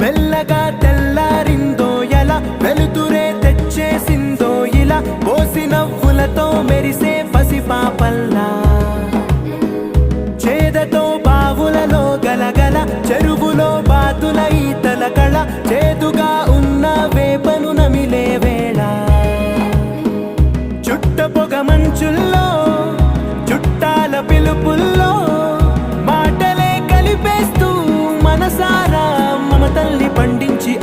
మెల్లగా తెల్లారిందో ఎలా వెలుతురే తెచ్చేసిందో ఇలా పోసి నవ్వులతో మెరిసే పసిపాపల్లా చేదతో బావులలో గలగల చెరువులో బాతుల ఈతల కళ చేదుగా ఉన్న వేపను నమిలే వేళ చుట్ట పొగ మంచుల్లో చుట్టాల పిలుపుల్లో మాటలే కలిపేస్తూ మనసారా మమతల్ని పండించి